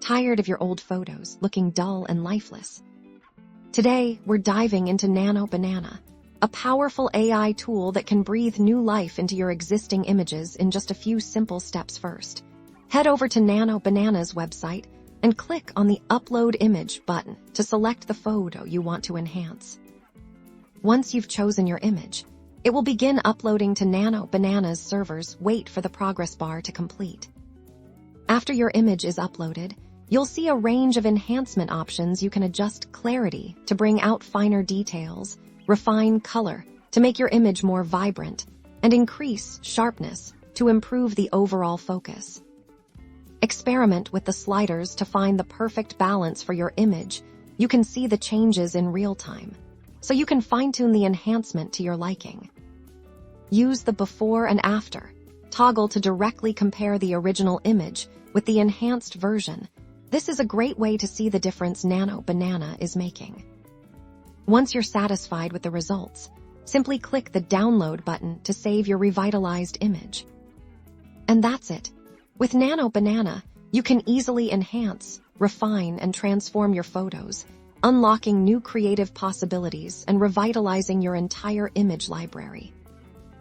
Tired of your old photos looking dull and lifeless? Today, we're diving into Nano Banana, a powerful AI tool that can breathe new life into your existing images in just a few simple steps. First, head over to Nano Banana's website and click on the Upload Image button to select the photo you want to enhance. Once you've chosen your image, it will begin uploading to Nano Banana's servers. Wait for the progress bar to complete. After your image is uploaded, you'll see a range of enhancement options. You can adjust clarity to bring out finer details, refine color to make your image more vibrant, and increase sharpness to improve the overall focus. Experiment with the sliders to find the perfect balance for your image. You can see the changes in real time, so you can fine-tune the enhancement to your liking. Use the before and after toggle to directly compare the original image with the enhanced version. This is a great way to see the difference Nano Banana is making. Once you're satisfied with the results, simply click the download button to save your revitalized image. And that's it. With Nano Banana, you can easily enhance, refine, and transform your photos, unlocking new creative possibilities and revitalizing your entire image library.